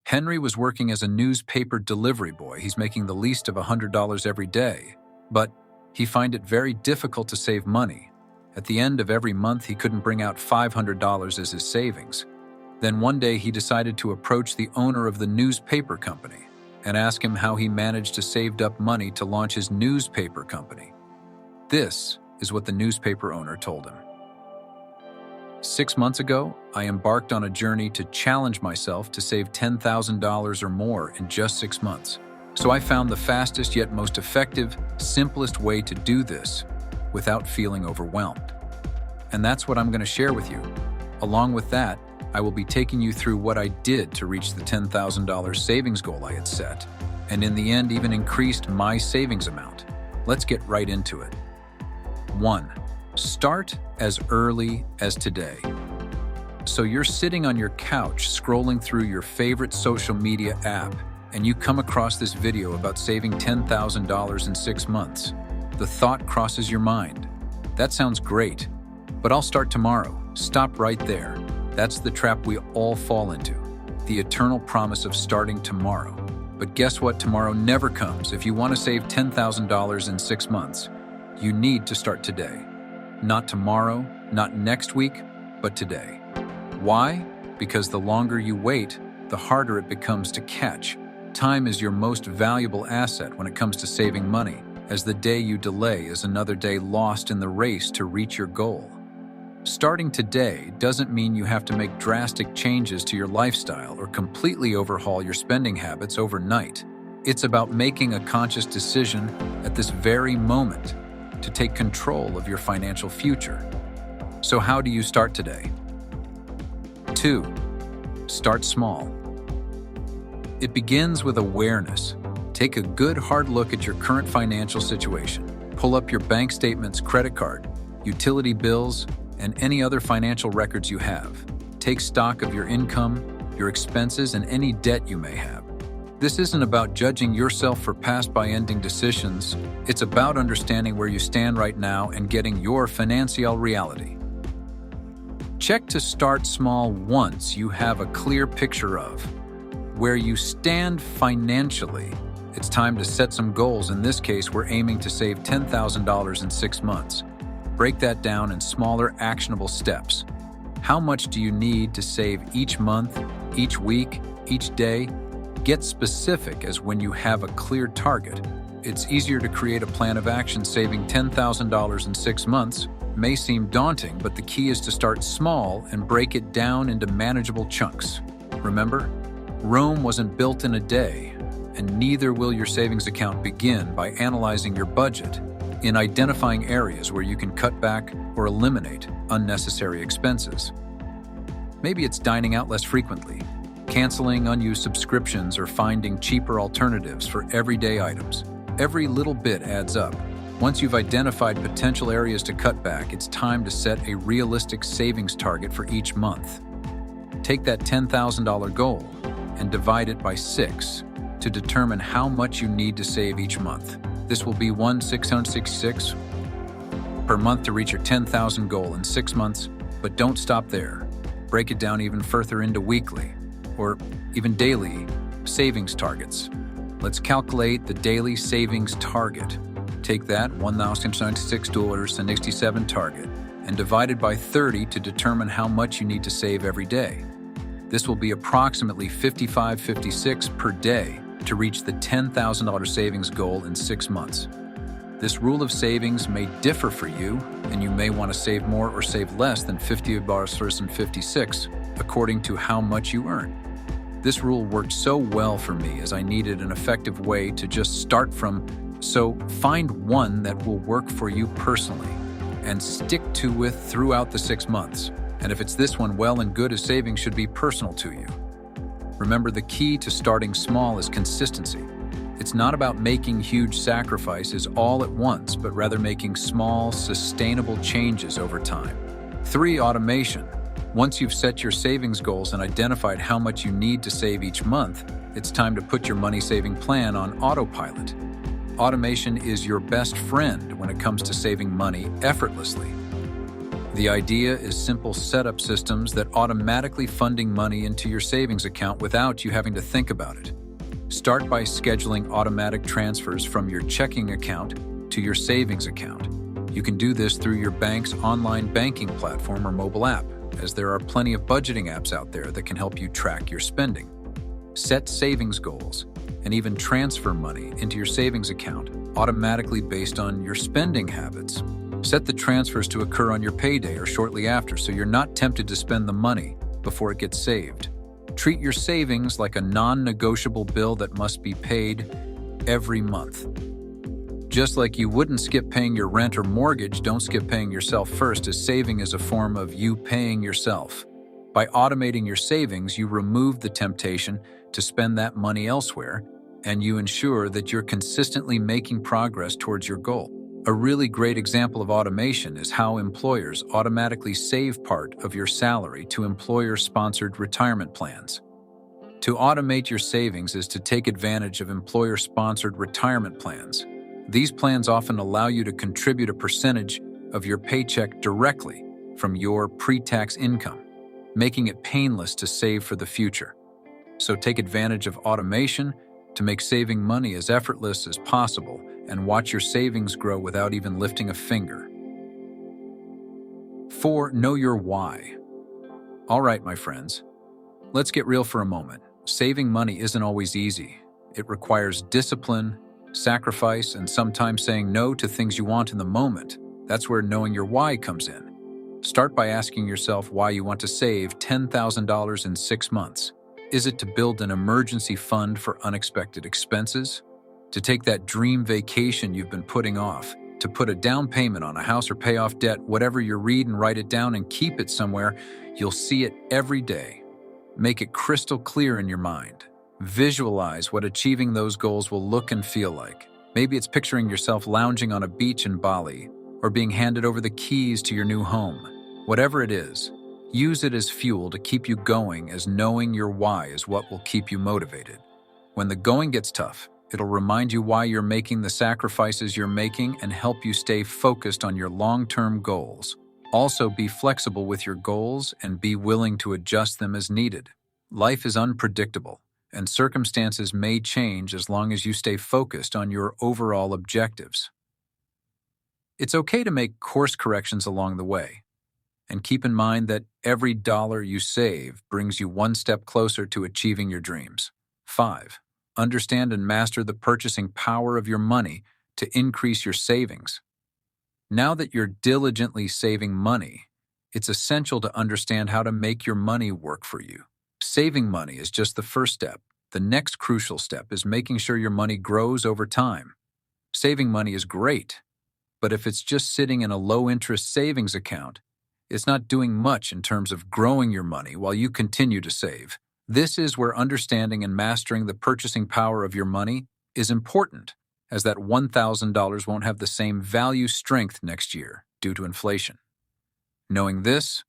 Henry was working as a newspaper delivery boy. He's making the least of $100 every day, but he found it very difficult to save money. At the end of every month, he couldn't bring out $500 as his savings. Then one day, he decided to approach the owner of the newspaper company and ask him how he managed to save up money to launch his newspaper company. This is what the newspaper owner told him. 6 months ago, I embarked on a journey to challenge myself to save $10,000 or more in just 6 months. So I found the fastest yet most effective, simplest way to do this without feeling overwhelmed. And that's what I'm going to share with you. Along with that, I will be taking you through what I did to reach the $10,000 savings goal I had set, and in the end even increased my savings amount. Let's get right into it. 1. Start as early as today. So you're sitting on your couch scrolling through your favorite social media app, and you come across this video about saving $10,000 in 6 months. The thought crosses your mind. That sounds great, but I'll start tomorrow. Stop right there. That's the trap we all fall into, the eternal promise of starting tomorrow. But guess what? Tomorrow never comes. If you want to save $10,000 in 6 months, you need to start today. Not tomorrow, not next week, but today. Why? Because the longer you wait, the harder it becomes to catch. Time is your most valuable asset when it comes to saving money, as the day you delay is another day lost in the race to reach your goal. Starting today doesn't mean you have to make drastic changes to your lifestyle or completely overhaul your spending habits overnight. It's about making a conscious decision at this very moment to take control of your financial future. So how do you start today? 2. Start small. It begins with awareness. Take a good hard look at your current financial situation. Pull up your bank statements, credit card, utility bills, and any other financial records you have. Take stock of your income, your expenses, and any debt you may have. This isn't about judging yourself for past by ending decisions. It's about understanding where you stand right now and getting your financial reality. Check to start small once you have a clear picture of where you stand financially. It's time to set some goals. In this case, we're aiming to save $10,000 in 6 months. Break that down in smaller, actionable steps. How much do you need to save each month, each week, each day? Get specific, as when you have a clear target, it's easier to create a plan of action. Saving $10,000 in 6 months may seem daunting, but the key is to start small and break it down into manageable chunks. Remember, Rome wasn't built in a day, and neither will your savings account begin by analyzing your budget in identifying areas where you can cut back or eliminate unnecessary expenses. Maybe it's dining out less frequently, canceling unused subscriptions, or finding cheaper alternatives for everyday items. Every little bit adds up. Once you've identified potential areas to cut back, it's time to set a realistic savings target for each month. Take that $10,000 goal and divide it by 6 to determine how much you need to save each month. This will be $1,666 per month to reach your $10,000 goal in 6 months, but don't stop there. Break it down even further into weekly or even daily savings targets. Let's calculate the daily savings target. Take that $1,096.67 target and divide it by 30 to determine how much you need to save every day. This will be approximately $55.56 per day to reach the $10,000 savings goal in 6 months. This rule of savings may differ for you, and you may want to save more or save less than $50.56 according to how much you earn. This rule worked so well for me as I needed an effective way to just start from, so find one that will work for you personally and stick to it throughout the 6 months. And if it's this one, well and good, as saving should be personal to you. Remember, the key to starting small is consistency. It's not about making huge sacrifices all at once, but rather making small, sustainable changes over time. 3. Automation. Once you've set your savings goals and identified how much you need to save each month, it's time to put your money-saving plan on autopilot. Automation is your best friend when it comes to saving money effortlessly. The idea is simple setup systems that automatically funding money into your savings account without you having to think about it. Start by scheduling automatic transfers from your checking account to your savings account. You can do this through your bank's online banking platform or mobile app, as there are plenty of budgeting apps out there that can help you track your spending. Set savings goals and even transfer money into your savings account automatically based on your spending habits. Set the transfers to occur on your payday or shortly after so you're not tempted to spend the money before it gets saved. Treat your savings like a non-negotiable bill that must be paid every month. Just like you wouldn't skip paying your rent or mortgage, don't skip paying yourself first, as saving is a form of you paying yourself. By automating your savings, you remove the temptation to spend that money elsewhere, and you ensure that you're consistently making progress towards your goal. A really great example of automation is how employers automatically save part of your salary to employer-sponsored retirement plans. To automate your savings is to take advantage of employer-sponsored retirement plans. These plans often allow you to contribute a percentage of your paycheck directly from your pre-tax income, making it painless to save for the future. So take advantage of automation to make saving money as effortless as possible and watch your savings grow without even lifting a finger. 4. Know your why. All right, my friends, let's get real for a moment. Saving money isn't always easy. It requires discipline, sacrifice, and sometimes saying no to things you want in the moment. That's where knowing your why comes in. Start by asking yourself why you want to save $10,000 in 6 months. Is it to build an emergency fund for unexpected expenses? To take that dream vacation you've been putting off? To put a down payment on a house or pay off debt? Whatever you read, and write it down and keep it somewhere. You'll see it every day. Make it crystal clear in your mind. Visualize what achieving those goals will look and feel like. Maybe it's picturing yourself lounging on a beach in Bali or being handed over the keys to your new home. Whatever it is, use it as fuel to keep you going, as knowing your why is what will keep you motivated. When the going gets tough, it'll remind you why you're making the sacrifices you're making and help you stay focused on your long-term goals. Also, be flexible with your goals and be willing to adjust them as needed. Life is unpredictable, and circumstances may change as long as you stay focused on your overall objectives. It's okay to make course corrections along the way, and keep in mind that every dollar you save brings you one step closer to achieving your dreams. 5. Understand and master the purchasing power of your money to increase your savings. Now that you're diligently saving money, it's essential to understand how to make your money work for you. Saving money is just the first step. The next crucial step is making sure your money grows over time. Saving money is great, but if it's just sitting in a low-interest savings account, it's not doing much in terms of growing your money while you continue to save. This is where understanding and mastering the purchasing power of your money is important, as that $1,000 won't have the same value strength next year due to inflation. Knowing this,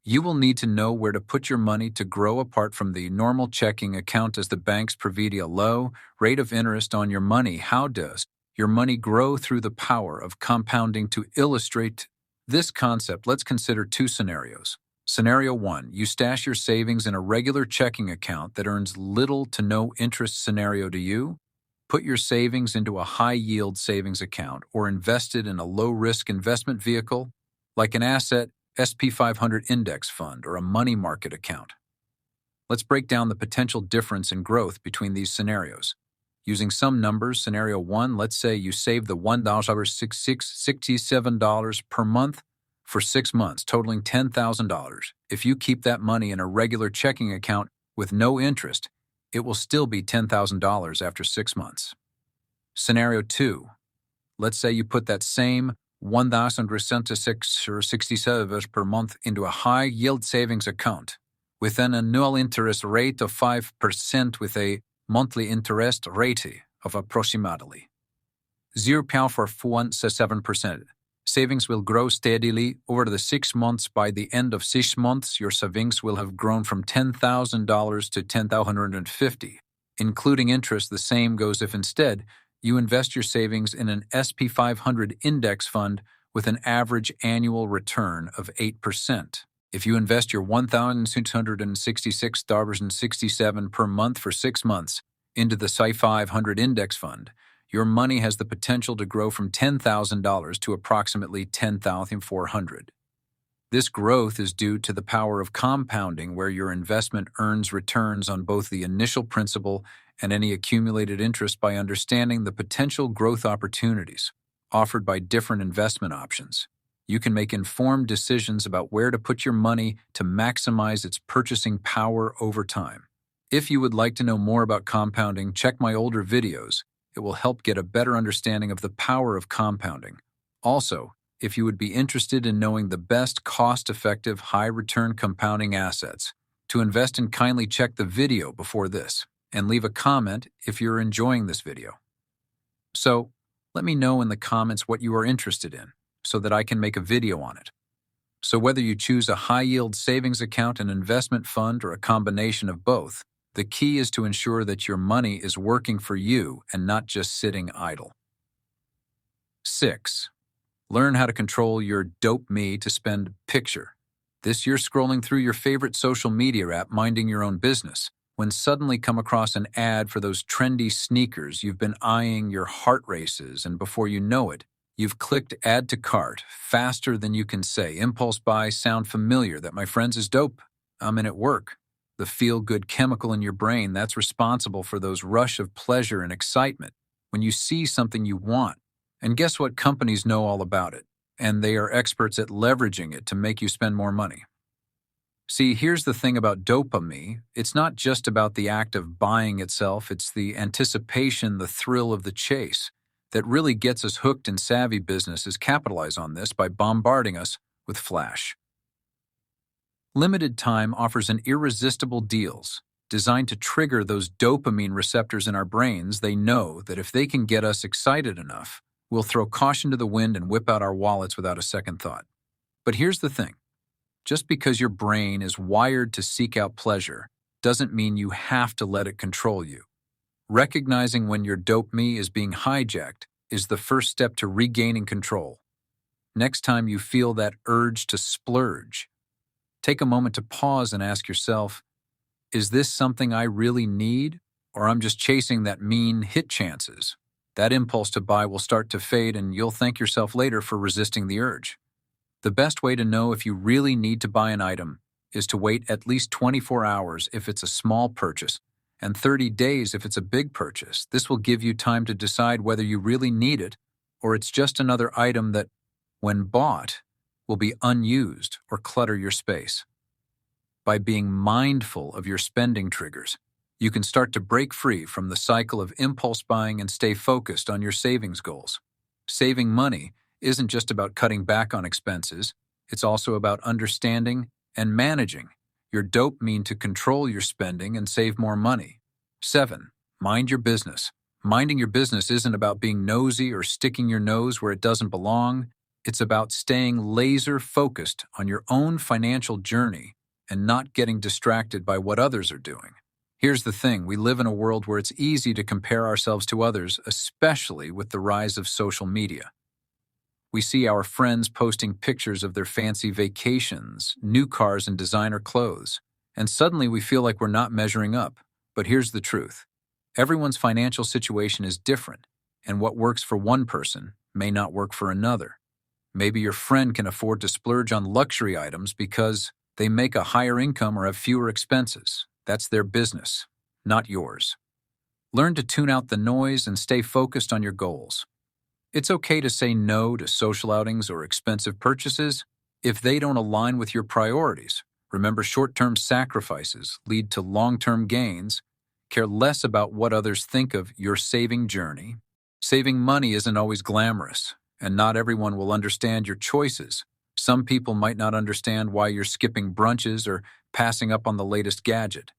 you will need to know where to put your money to grow apart from the normal checking account, as the banks provide a low rate of interest on your money. How does your money grow? Through the power of compounding. To illustrate this concept, let's consider 2 scenarios. Scenario 1, you stash your savings in a regular checking account that earns little to no interest. Scenario 2, put your savings into a high-yield savings account or invested in a low-risk investment vehicle like an asset S&P 500 index fund or a money market account. Let's break down the potential difference in growth between these scenarios. Using some numbers, scenario 1, let's say you save the $1,667 per month for 6 months, totaling $10,000. If you keep that money in a regular checking account with no interest, it will still be $10,000 after 6 months. Scenario 2, let's say you put that same $1,667 per month into a high-yield savings account with an annual interest rate of 5% with a monthly interest rate of approximately 0.47%. Savings will grow steadily over the 6 months. By the end of 6 months, your savings will have grown from $10,000 to $10,150, including interest. The same goes if instead you invest your savings in an S&P 500 index fund with an average annual return of 8%. If you invest your $1,666.67 per month for 6 months into the Sci 500 Index Fund, your money has the potential to grow from $10,000 to approximately $10,400. This growth is due to the power of compounding, where your investment earns returns on both the initial principal and any accumulated interest by understanding the potential growth opportunities offered by different investment options. You can make informed decisions about where to put your money to maximize its purchasing power over time. If you would like to know more about compounding, check my older videos. It will help get a better understanding of the power of compounding. Also, if you would be interested in knowing the best cost-effective, high-return compounding assets to invest in, kindly check the video before this and leave a comment if you're enjoying this video. So, let me know in the comments what you are interested in so that I can make a video on it. So whether you choose a high-yield savings account, an investment fund, or a combination of both, the key is to ensure that your money is working for you and not just sitting idle. 6. Learn how to control your dopamine to spend. Picture this: you're scrolling through your favorite social media app, minding your own business, when suddenly come across an ad for those trendy sneakers you've been eyeing. Your heart races, and before you know it, you've clicked add to cart faster than you can say. Impulse buy sound familiar? That, my friends, is dope. I'm in at work. The feel-good chemical in your brain that's responsible for those rush of pleasure and excitement when you see something you want. And guess what? Companies know all about it, and they are experts at leveraging it to make you spend more money. See, here's the thing about dopamine. It's not just about the act of buying itself, it's the anticipation, the thrill of the chase that really gets us hooked, and savvy businesses capitalize on this by bombarding us with flash. Limited Time offers an irresistible deals designed to trigger those dopamine receptors in our brains. They know that if they can get us excited enough, we'll throw caution to the wind and whip out our wallets without a second thought. But here's the thing. Just because your brain is wired to seek out pleasure doesn't mean you have to let it control you. Recognizing when your dopamine is being hijacked is the first step to regaining control. Next time you feel that urge to splurge, take a moment to pause and ask yourself, is this something I really need, or I'm just chasing that mean hit chances? That impulse to buy will start to fade, and you'll thank yourself later for resisting the urge. The best way to know if you really need to buy an item is to wait at least 24 hours if it's a small purchase, and 30 days if it's a big purchase. This will give you time to decide whether you really need it, or it's just another item that, when bought, will be unused or clutter your space. By being mindful of your spending triggers, you can start to break free from the cycle of impulse buying and stay focused on your savings goals. Saving money isn't just about cutting back on expenses, it's also about understanding and managing your dopamine to control your spending and save more money. 7. Mind your business. Minding your business isn't about being nosy or sticking your nose where it doesn't belong. It's about staying laser focused on your own financial journey and not getting distracted by what others are doing. Here's the thing, we live in a world where it's easy to compare ourselves to others, especially with the rise of social media. We see our friends posting pictures of their fancy vacations, new cars, and designer clothes, and suddenly we feel like we're not measuring up. But here's the truth. Everyone's financial situation is different, and what works for one person may not work for another. Maybe your friend can afford to splurge on luxury items because they make a higher income or have fewer expenses. That's their business, not yours. Learn to tune out the noise and stay focused on your goals. It's okay to say no to social outings or expensive purchases if they don't align with your priorities. Remember, short-term sacrifices lead to long-term gains. Care less about what others think of your saving journey. Saving money isn't always glamorous, and not everyone will understand your choices. Some people might not understand why you're skipping brunches or passing up on the latest gadget.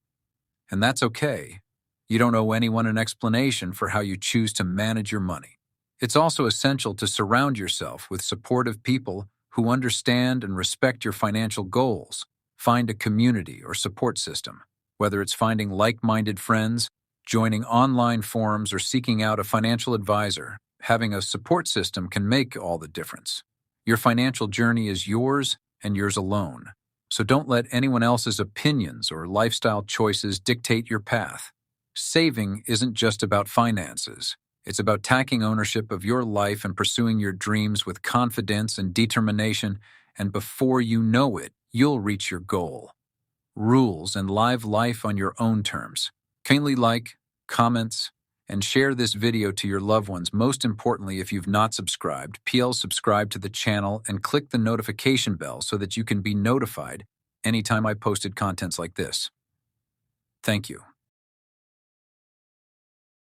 And that's okay. You don't owe anyone an explanation for how you choose to manage your money. It's also essential to surround yourself with supportive people who understand and respect your financial goals. Find a community or support system, whether it's finding like-minded friends, joining online forums, or seeking out a financial advisor. Having a support system can make all the difference. Your financial journey is yours and yours alone. So don't let anyone else's opinions or lifestyle choices dictate your path. Saving isn't just about finances. It's about taking ownership of your life and pursuing your dreams with confidence and determination, and before you know it, you'll reach your goal. Rules and live life on your own terms. Kindly like, comments, and share this video to your loved ones. Most importantly, if you've not subscribed, subscribe to the channel and click the notification bell so that you can be notified anytime I posted contents like this. Thank you.